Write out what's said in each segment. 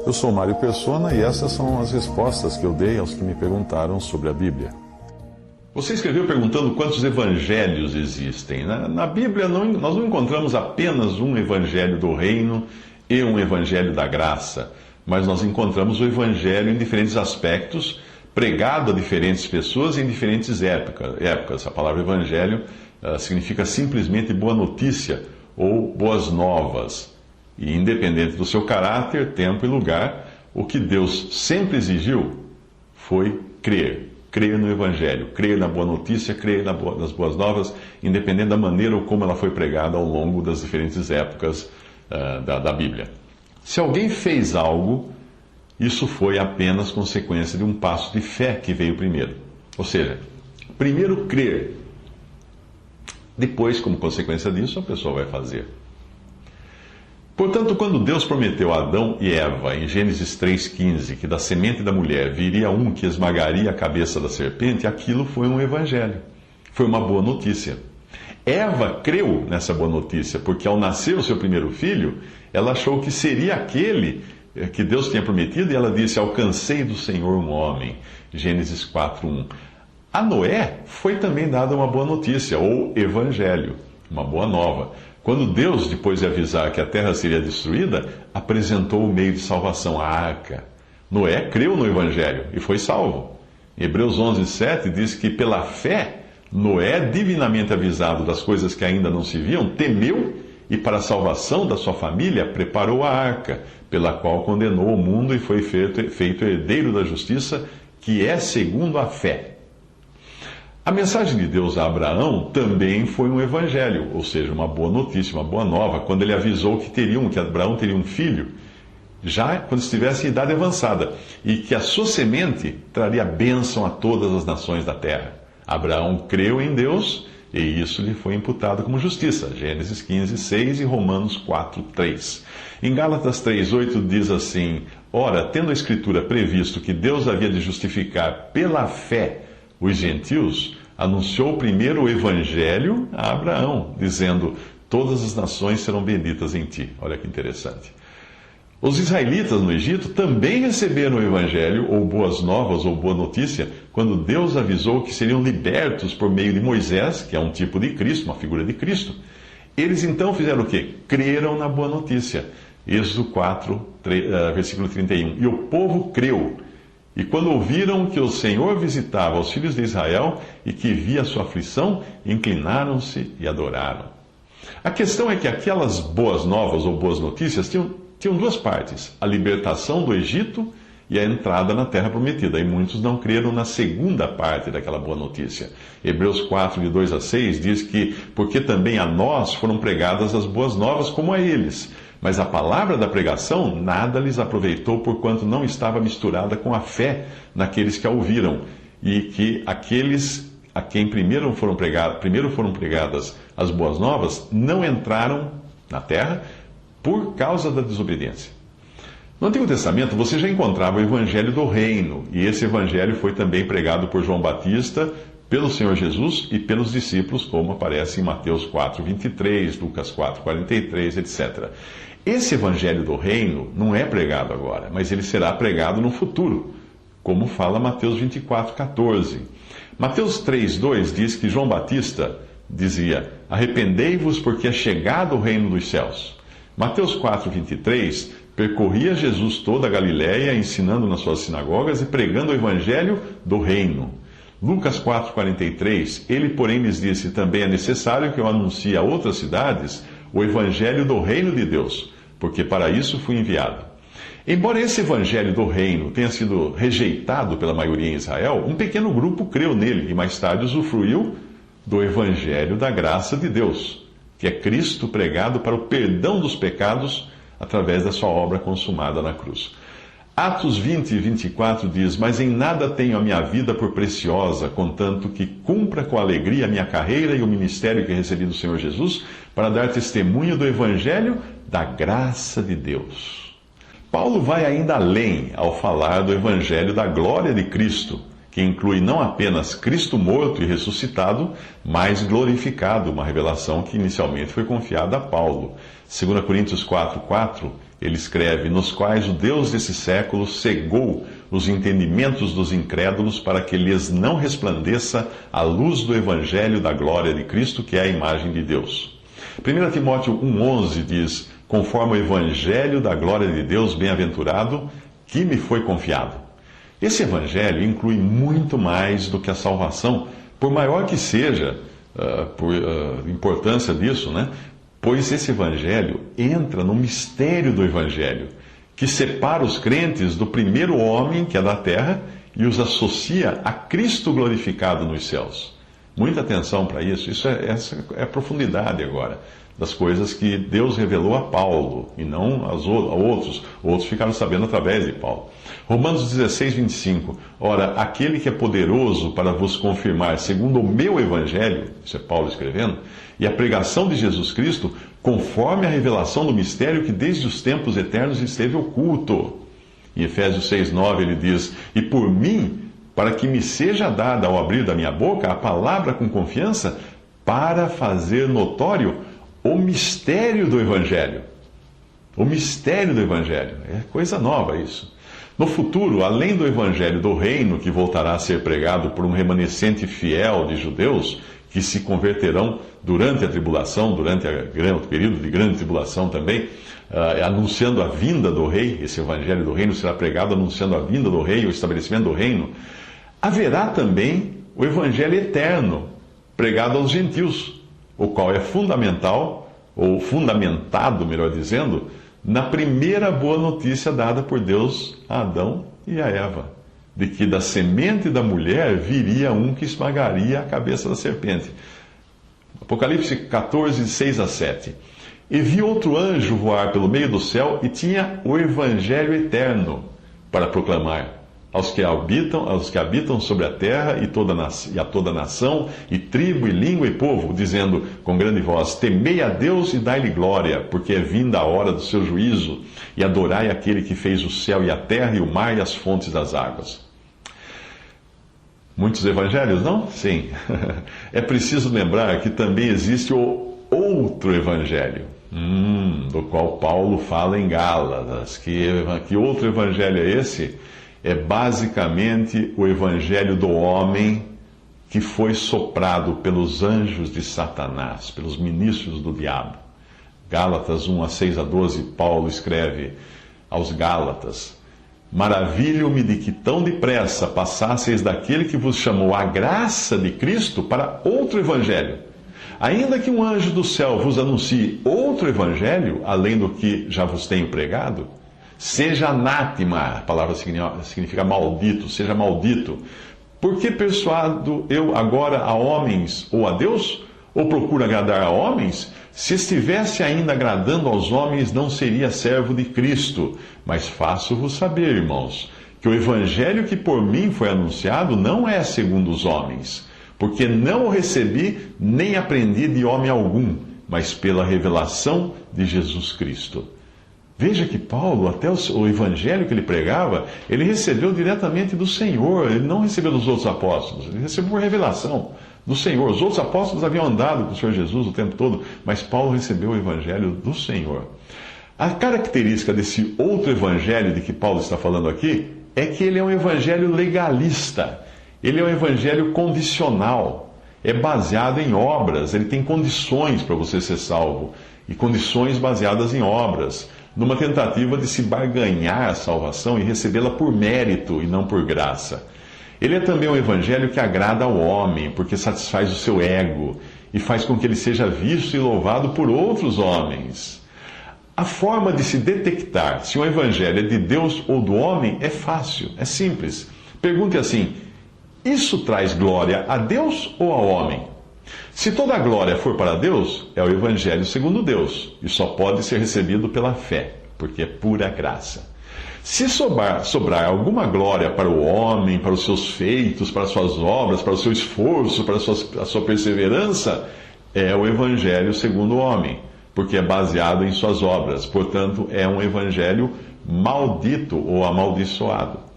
Eu sou Mário Persona e essas são as respostas que eu dei aos que me perguntaram sobre a Bíblia. Você escreveu perguntando quantos evangelhos existem. Na Bíblia, nós não encontramos apenas um evangelho do reino e um evangelho da graça, mas nós encontramos o evangelho em diferentes aspectos, pregado a diferentes pessoas em diferentes épocas. A palavra evangelho significa simplesmente boa notícia ou boas novas. E independente do seu caráter, tempo e lugar, o que Deus sempre exigiu foi crer. Crer no Evangelho, crer na boa notícia, crer nas boas novas, independente da maneira ou como ela foi pregada ao longo das diferentes épocas da Bíblia. Se alguém fez algo, isso foi apenas consequência de um passo de fé que veio primeiro. Ou seja, primeiro crer. Depois, como consequência disso, a pessoa vai fazer. Portanto, quando Deus prometeu a Adão e Eva, em Gênesis 3,15, que da semente da mulher viria um que esmagaria a cabeça da serpente, aquilo foi um evangelho. Foi uma boa notícia. Eva creu nessa boa notícia, porque ao nascer o seu primeiro filho, ela achou que seria aquele que Deus tinha prometido, e ela disse: alcancei do Senhor um homem. Gênesis 4,1. A Noé foi também dada uma boa notícia, ou evangelho, uma boa nova. Quando Deus, depois de avisar que a terra seria destruída, apresentou o meio de salvação, a arca. Noé creu no Evangelho e foi salvo. Em Hebreus 11:7 diz que pela fé, Noé, divinamente avisado das coisas que ainda não se viam, temeu e para a salvação da sua família preparou a arca, pela qual condenou o mundo e foi feito herdeiro da justiça, que é segundo a fé. A mensagem de Deus a Abraão também foi um evangelho, ou seja, uma boa notícia, uma boa nova, quando ele avisou que Abraão teria um filho, já quando estivesse em idade avançada, e que a sua semente traria bênção a todas as nações da terra. Abraão creu em Deus, e isso lhe foi imputado como justiça. Gênesis 15:6 e Romanos 4:3. Em Gálatas 3:8 diz assim: ora, tendo a Escritura previsto que Deus havia de justificar pela fé os gentios, anunciou primeiro o Evangelho a Abraão, dizendo: todas as nações serão benditas em ti. Olha que interessante. Os israelitas no Egito também receberam o Evangelho, ou boas novas, ou boa notícia, quando Deus avisou que seriam libertos por meio de Moisés, que é um tipo de Cristo, uma figura de Cristo. Eles então fizeram o quê? Creram na boa notícia. Êxodo 4, versículo 31. E o povo creu. E quando ouviram que o Senhor visitava os filhos de Israel e que via a sua aflição, inclinaram-se e adoraram. A questão é que aquelas boas novas ou boas notícias tinham duas partes: a libertação do Egito e a entrada na Terra Prometida. E muitos não creram na segunda parte daquela boa notícia. Hebreus 4, de 2 a 6, diz que porque também a nós foram pregadas as boas novas como a eles. Mas a palavra da pregação nada lhes aproveitou, porquanto não estava misturada com a fé naqueles que a ouviram, e que aqueles a quem primeiro foram pregadas as boas novas não entraram na terra por causa da desobediência. No Antigo Testamento você já encontrava o Evangelho do Reino, e esse Evangelho foi também pregado por João Batista, pelo Senhor Jesus e pelos discípulos, como aparece em Mateus 4:23, Lucas 4:43, etc. Esse Evangelho do Reino não é pregado agora, mas ele será pregado no futuro, como fala Mateus 24:14. Mateus 3:2 diz que João Batista dizia: arrependei-vos porque é chegado o reino dos céus. Mateus 4:23 percorria Jesus toda a Galiléia, ensinando nas suas sinagogas e pregando o Evangelho do reino. Lucas 4:43, ele, porém, lhes disse: também é necessário que eu anuncie a outras cidades o Evangelho do reino de Deus, porque para isso fui enviado. Embora esse Evangelho do reino tenha sido rejeitado pela maioria em Israel, um pequeno grupo creu nele e mais tarde usufruiu do Evangelho da graça de Deus, que é Cristo pregado para o perdão dos pecados através da sua obra consumada na cruz. Atos 20 e 24 diz: mas em nada tenho a minha vida por preciosa, contanto que cumpra com alegria a minha carreira e o ministério que recebi do Senhor Jesus, para dar testemunho do Evangelho da graça de Deus. Paulo vai ainda além ao falar do Evangelho da glória de Cristo, que inclui não apenas Cristo morto e ressuscitado, mas glorificado, uma revelação que inicialmente foi confiada a Paulo. 2 Coríntios 4:4 Ele escreve: nos quais o Deus desse século cegou os entendimentos dos incrédulos para que lhes não resplandeça a luz do evangelho da glória de Cristo, que é a imagem de Deus. 1 Timóteo 1,11 diz: conforme o evangelho da glória de Deus bem-aventurado, que me foi confiado. Esse evangelho inclui muito mais do que a salvação, por maior que seja a importância disso, né? Pois esse evangelho entra no mistério do evangelho, que separa os crentes do primeiro homem, que é da terra, e os associa a Cristo glorificado nos céus. Muita atenção para isso. Essa é a profundidade agora das coisas que Deus revelou a Paulo e não a outros. Outros ficaram sabendo através de Paulo. Romanos 16, 25. Ora, aquele que é poderoso para vos confirmar, segundo o meu evangelho, isso é Paulo escrevendo, e a pregação de Jesus Cristo, conforme a revelação do mistério que desde os tempos eternos esteve oculto. Em Efésios 6, 9 ele diz: e por mim, para que me seja dada ao abrir da minha boca a palavra com confiança, para fazer notório o mistério do Evangelho. O mistério do Evangelho. É coisa nova isso. No futuro, além do Evangelho do Reino, que voltará a ser pregado por um remanescente fiel de judeus, que se converterão durante a tribulação, durante o período de grande tribulação também, anunciando a vinda do Rei. Esse Evangelho do Reino será pregado anunciando a vinda do Rei, o estabelecimento do Reino. Haverá também o Evangelho eterno, pregado aos gentios, o qual é fundamental, ou fundamentado, melhor dizendo, na primeira boa notícia dada por Deus a Adão e a Eva, de que da semente da mulher viria um que esmagaria a cabeça da serpente. Apocalipse 14, 6 a 7. E vi outro anjo voar pelo meio do céu e tinha o Evangelho eterno para proclamar aos que habitam sobre a terra e a toda nação, e tribo, e língua, e povo, dizendo com grande voz: temei a Deus e dai-lhe glória, porque é vinda a hora do seu juízo, e adorai aquele que fez o céu e a terra, e o mar e as fontes das águas. Muitos evangelhos, não? Sim. É preciso lembrar que também existe o outro evangelho, do qual Paulo fala em Gálatas. Que outro evangelho é esse? É basicamente o evangelho do homem que foi soprado pelos anjos de Satanás, pelos ministros do diabo. Gálatas 1, 6 a 12, Paulo escreve aos Gálatas: maravilho-me de que tão depressa passasseis daquele que vos chamou à graça de Cristo para outro evangelho. Ainda que um anjo do céu vos anuncie outro evangelho, além do que já vos tenho pregado, seja anátema, a palavra significa maldito, seja maldito. Por que persuado eu agora a homens ou a Deus? Ou procuro agradar a homens? Se estivesse ainda agradando aos homens, não seria servo de Cristo. Mas faço-vos saber, irmãos, que o evangelho que por mim foi anunciado não é segundo os homens, porque não o recebi nem aprendi de homem algum, mas pela revelação de Jesus Cristo. Veja que Paulo, até o evangelho que ele pregava, ele recebeu diretamente do Senhor, ele não recebeu dos outros apóstolos, ele recebeu por revelação do Senhor. Os outros apóstolos haviam andado com o Senhor Jesus o tempo todo, mas Paulo recebeu o evangelho do Senhor. A característica desse outro evangelho de que Paulo está falando aqui é que ele é um evangelho legalista, ele é um evangelho condicional, é baseado em obras, ele tem condições para você ser salvo, e condições baseadas em obras, numa tentativa de se barganhar a salvação e recebê-la por mérito e não por graça. Ele é também um evangelho que agrada ao homem, porque satisfaz o seu ego e faz com que ele seja visto e louvado por outros homens. A forma de se detectar se um evangelho é de Deus ou do homem é fácil, é simples. Pergunte assim: isso traz glória a Deus ou ao homem? Se toda a glória for para Deus, é o evangelho segundo Deus, e só pode ser recebido pela fé, porque é pura graça. Se sobrar alguma glória para o homem, para os seus feitos, para as suas obras, para o seu esforço, para a sua perseverança, é o evangelho segundo o homem, porque é baseado em suas obras. Portanto, é um evangelho maldito ou amaldiçoado.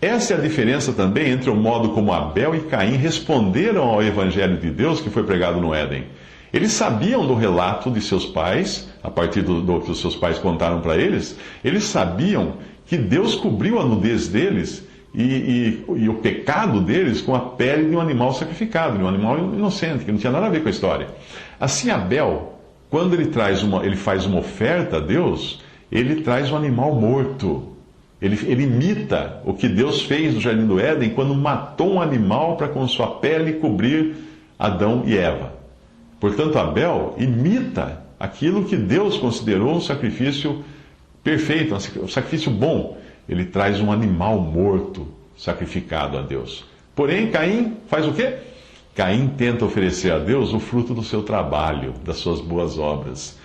Essa é a diferença também entre o modo como Abel e Caim responderam ao evangelho de Deus que foi pregado no Éden. Eles sabiam do relato de seus pais, a partir do que os seus pais contaram para eles, eles sabiam que Deus cobriu a nudez deles e o pecado deles com a pele de um animal sacrificado, de um animal inocente, que não tinha nada a ver com a história. Assim, Abel, quando ele faz uma oferta a Deus, ele traz um animal morto. Ele imita o que Deus fez no Jardim do Éden quando matou um animal para com sua pele cobrir Adão e Eva. Portanto, Abel imita aquilo que Deus considerou um sacrifício perfeito, um sacrifício bom. Ele traz um animal morto sacrificado a Deus. Porém, Caim faz o quê? Caim tenta oferecer a Deus o fruto do seu trabalho, das suas boas obras,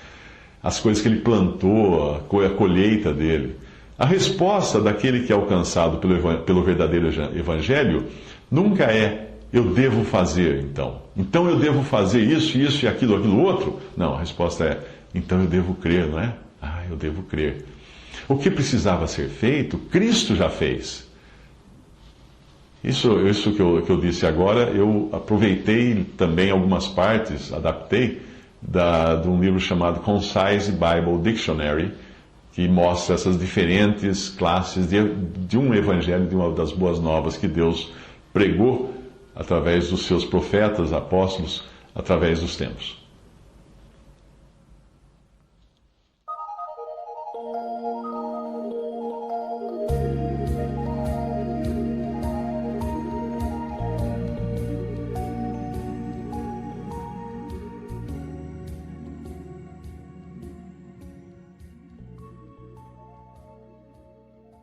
as coisas que ele plantou, a colheita dele. A resposta daquele que é alcançado pelo verdadeiro evangelho nunca é: eu devo fazer, então eu devo fazer isso e aquilo outro. Não, a resposta é: então eu devo crer, não é? Eu devo crer. O que precisava ser feito, Cristo já fez. Isso que eu disse agora, eu aproveitei também algumas partes, adaptei, de um livro chamado Concise Bible Dictionary, que mostra essas diferentes classes de um evangelho, de uma das boas novas que Deus pregou através dos seus profetas, apóstolos, através dos tempos.